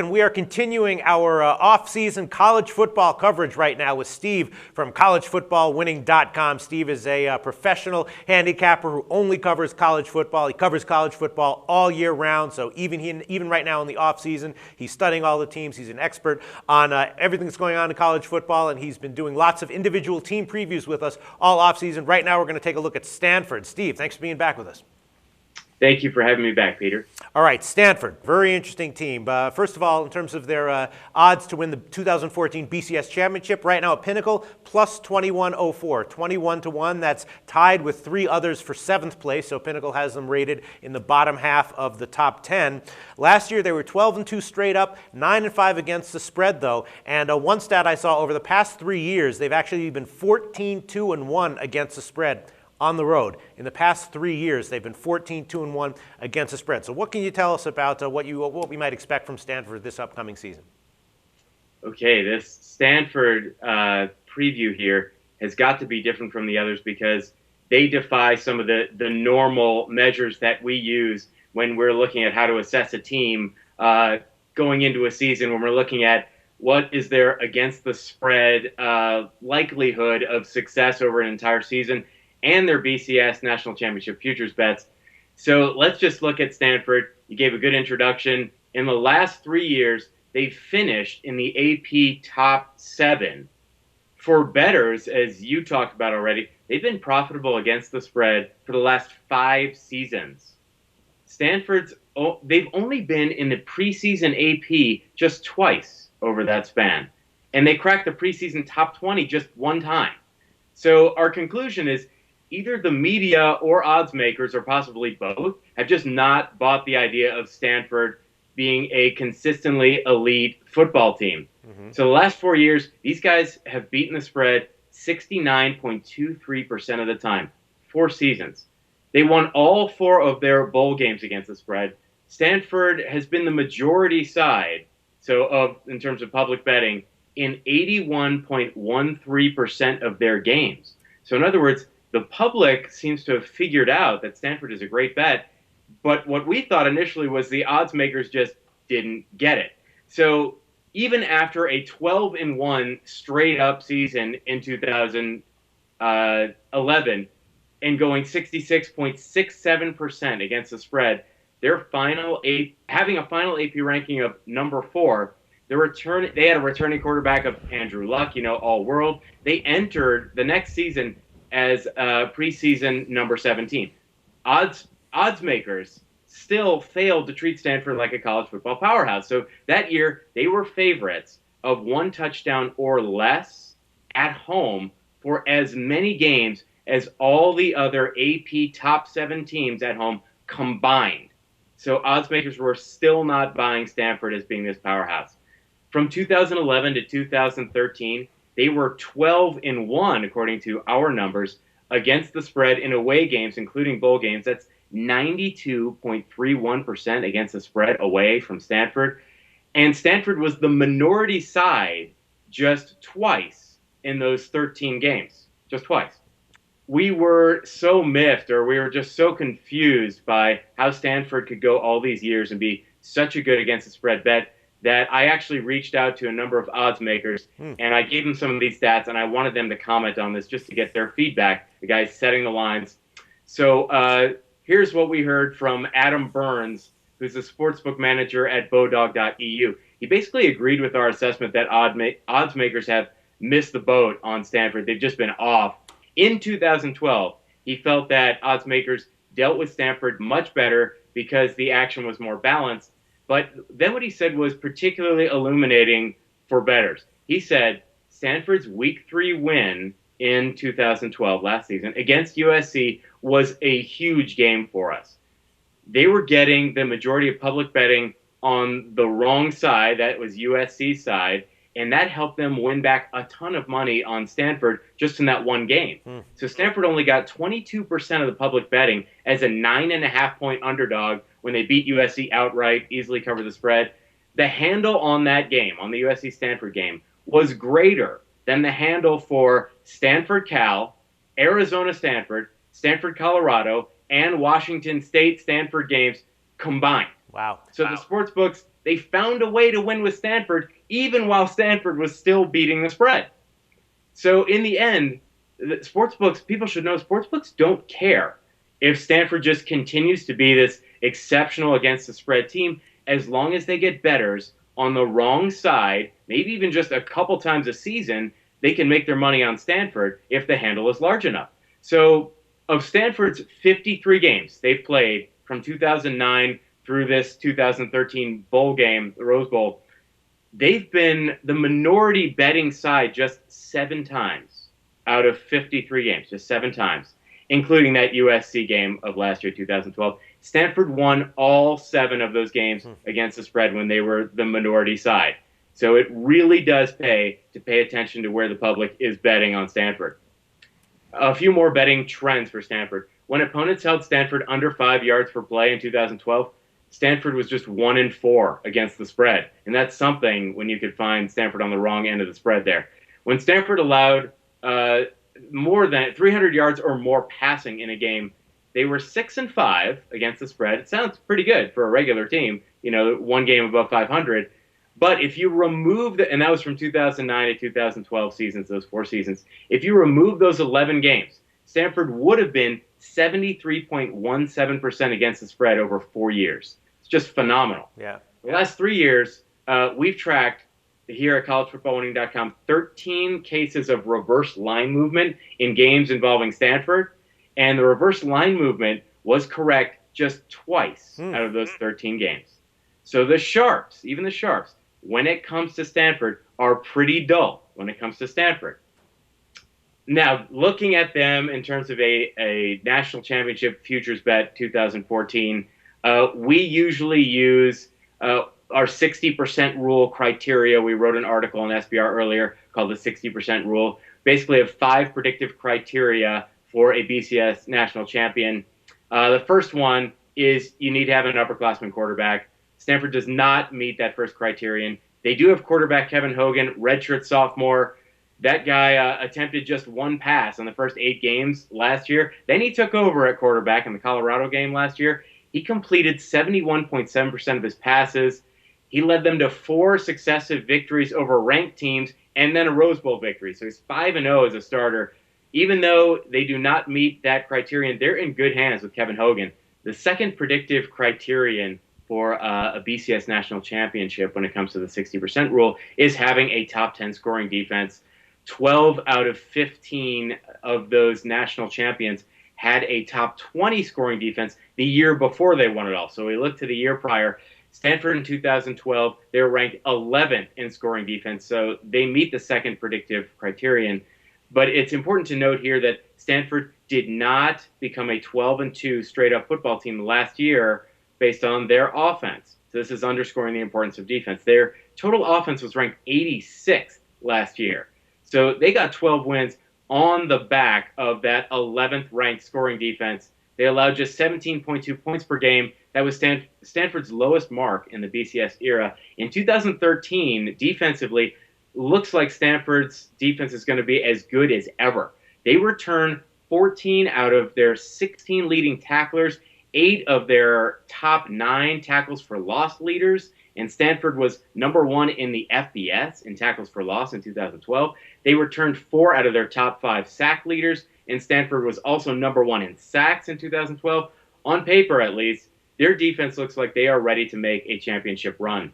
And we are continuing our off-season college football coverage right now with Steve from collegefootballwinning.com. Steve is a professional handicapper who only covers college football. He covers college football all year round, so even right now in the off-season, he's studying all the teams. He's an expert on everything that's going on in college football, and he's been doing lots of individual team previews with us all off-season. Right now we're going to take a look at Stanford. Steve, thanks for being back with us. Thank you for having me back, Peter. All right, Stanford, very interesting team. First of all, in terms of their odds to win the 2014 BCS championship, right now at Pinnacle, plus 2104, 21 to 1. That's tied with three others for 7th place, so Pinnacle has them rated in the bottom half of the top 10. Last year, they were 12-2 straight up, 9-5 against the spread, though. And one stat I saw over the past 3 years, they've actually been 14-2-1 against the spread on the road. In the past 3 years, they've been 14-2-1 against the spread. So what can you tell us about what we might expect from Stanford this upcoming season? Okay, this Stanford preview here has got to be different from the others because they defy some of the normal measures that we use when we're looking at how to assess a team going into a season, when we're looking at what is their against the spread likelihood of success over an entire season, and their BCS National Championship Futures bets. So let's just look at Stanford. You gave a good introduction. In the last 3 years, they've finished in the AP top 7. For bettors, as you talked about already, they've been profitable against the spread for the last 5 seasons. They've only been in the preseason AP just twice over that span. And they cracked the preseason top 20 just one time. So our conclusion is either the media or odds makers, or possibly both, have just not bought the idea of Stanford being a consistently elite football team. Mm-hmm. So the last 4 years, these guys have beaten the spread 69.23% of the time, 4 seasons. They won all 4 of their bowl games against the spread. Stanford has been the majority side, in terms of public betting, in 81.13% of their games. So in other words, the public seems to have figured out that Stanford is a great bet, but what we thought initially was the odds makers just didn't get it. So even after a 12-1 straight-up season in 2011 and going 66.67% against the spread, having a final AP ranking of number 4, they had a returning quarterback of Andrew Luck, all-world. They entered the next season as preseason number 17. Odds makers still failed to treat Stanford like a college football powerhouse. So that year, they were favorites of 1 touchdown or less at home for as many games as all the other AP top 7 teams at home combined. So odds makers were still not buying Stanford as being this powerhouse. From 2011 to 2013, they were 12-1, according to our numbers, against the spread in away games, including bowl games. That's 92.31% against the spread away from Stanford. And Stanford was the minority side just twice in those 13 games, just twice. We were so miffed, or we were just so confused by how Stanford could go all these years and be such a good against the spread bet, that I actually reached out to a number of odds makers, and I gave them some of these stats, and I wanted them to comment on this just to get their feedback, the guys setting the lines. So here's what we heard from Adam Burns, who's a sportsbook manager at Bodog.eu. He basically agreed with our assessment that odds makers have missed the boat on Stanford. They've just been off. In 2012, he felt that odds makers dealt with Stanford much better because the action was more balanced. But then what he said was particularly illuminating for bettors. He said Stanford's Week 3 win in 2012, last season, against USC was a huge game for us. They were getting the majority of public betting on the wrong side, that was USC's side, and that helped them win back a ton of money on Stanford just in that one game. So Stanford only got 22% of the public betting as a 9.5-point underdog when they beat USC outright, easily covered the spread. The handle on that game, on the USC-Stanford game, was greater than the handle for Stanford-Cal, Arizona-Stanford, Stanford-Colorado, and Washington State-Stanford games combined. Wow. So the sports books, They found a way to win with Stanford, even while Stanford was still beating the spread. So in the end, sportsbooks, people should know, sportsbooks don't care if Stanford just continues to be this exceptional against the spread team, as long as they get bettors on the wrong side, maybe even just a couple times a season, they can make their money on Stanford if the handle is large enough. So of Stanford's 53 games they've played from 2009 through this 2013 bowl game, the Rose Bowl, they've been the minority betting side just 7 times out of 53 games, just 7 times, including that USC game of last year, 2012. Stanford won all 7 of those games against the spread when they were the minority side. So it really does pay to pay attention to where the public is betting on Stanford. A few more betting trends for Stanford. When opponents held Stanford under 5 yards per play in 2012, Stanford was just 1-4 against the spread. And that's something when you could find Stanford on the wrong end of the spread there. When Stanford allowed more than 300 yards or more passing in a game, they were 6-5 against the spread. It sounds pretty good for a regular team, one game above 500. But if you remove and that was from 2009 to 2012 seasons, those 4 seasons. If you remove those 11 games, Stanford would have been 73.17% against the spread over 4 years. It's just phenomenal. Yeah. The last 3 years, we've tracked here at collegefootballwinning.com 13 cases of reverse line movement in games involving Stanford, and the reverse line movement was correct just twice out of those 13 games. So the Sharps, even the Sharps, when it comes to Stanford, are pretty dull when it comes to Stanford. Now, looking at them in terms of a national championship futures bet 2014, we usually use our 60% rule criteria. We wrote an article on SBR earlier called the 60% rule. Basically, have 5 predictive criteria for a BCS national champion. The first one is you need to have an upperclassman quarterback. Stanford does not meet that first criterion. They do have quarterback Kevin Hogan, redshirt sophomore. That guy attempted just 1 pass in the first 8 games last year. Then he took over at quarterback in the Colorado game last year. He completed 71.7% of his passes. He led them to 4 successive victories over ranked teams and then a Rose Bowl victory. So he's 5-0 as a starter. Even though they do not meet that criterion, they're in good hands with Kevin Hogan. The second predictive criterion for a BCS national championship when it comes to the 60% rule is having a top 10 scoring defense. 12 out of 15 of those national champions had a top 20 scoring defense the year before they won it all. So we look to the year prior. Stanford in 2012, they were ranked 11th in scoring defense, so they meet the second predictive criterion. But it's important to note here that Stanford did not become a 12-2 straight-up football team last year based on their offense. So this is underscoring the importance of defense. Their total offense was ranked 86th last year. So they got 12 wins on the back of that 11th ranked scoring defense. They allowed just 17.2 points per game. That was Stanford's lowest mark in the BCS era. In 2013, defensively, looks like Stanford's defense is going to be as good as ever. They return 14 out of their 16 leading tacklers, 8 of their top 9 tackles for loss leaders, and Stanford was number 1 in the FBS in tackles for loss in 2012. They returned 4 out of their top 5 sack leaders, and Stanford was also number 1 in sacks in 2012. On paper, at least, their defense looks like they are ready to make a championship run.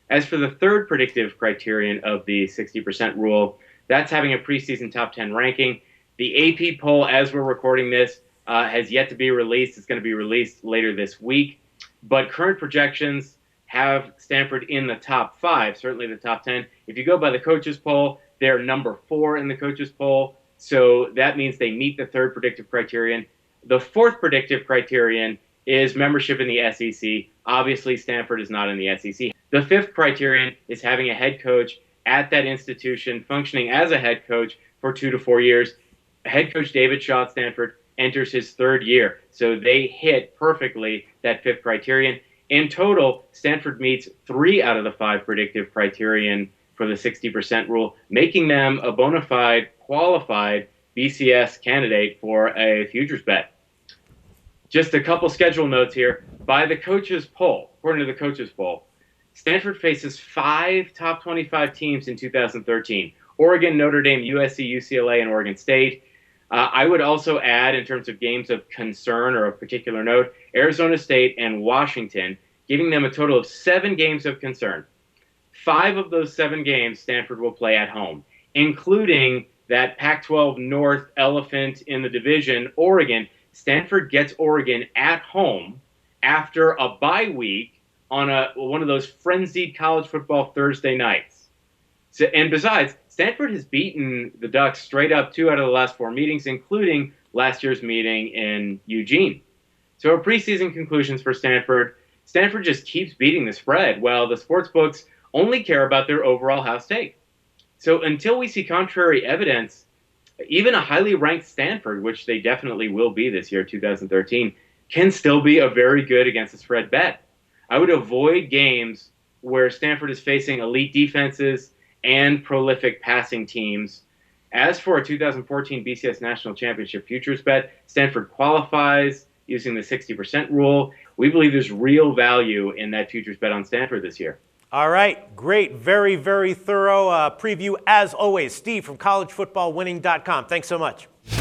As for the third predictive criterion of the 60% rule, that's having a preseason top 10 ranking. The AP poll, as we're recording this, has yet to be released. It's going to be released later this week. But current projections have Stanford in the top 5, certainly the top 10. If you go by the coaches poll, they're number 4 in the coaches poll. So that means they meet the third predictive criterion. The fourth predictive criterion is membership in the SEC. Obviously, Stanford is not in the SEC. The fifth criterion is having a head coach at that institution functioning as a head coach for 2 to 4 years. Head coach David Shaw at Stanford enters his 3rd year. So they hit perfectly that 5th criterion. In total, Stanford meets 3 out of the 5 predictive criterion for the 60% rule, making them a bona fide, qualified BCS candidate for a futures bet. Just a couple schedule notes here. By the coaches poll, according to the coaches poll, Stanford faces 5 top 25 teams in 2013: Oregon, Notre Dame, USC, UCLA, and Oregon State. I would also add, in terms of games of concern or of particular note, Arizona State and Washington, giving them a total of 7 games of concern. 5 of those 7 games Stanford will play at home, including that Pac-12 North elephant in the division, Oregon. Stanford gets Oregon at home after a bye week on one of those frenzied college football Thursday nights. So, and besides, Stanford has beaten the Ducks straight up 2 out of the last 4 meetings, including last year's meeting in Eugene. So our preseason conclusions for Stanford: Stanford just keeps beating the spread, while the sports books only care about their overall house take. So until we see contrary evidence, even a highly ranked Stanford, which they definitely will be this year, 2013, can still be a very good against the spread bet. I would avoid games where Stanford is facing elite defenses and prolific passing teams. As for a 2014 BCS National Championship futures bet, Stanford qualifies using the 60% rule. We believe there's real value in that futures bet on Stanford this year. All right, great, very, very thorough preview as always. Steve from collegefootballwinning.com. Thanks so much.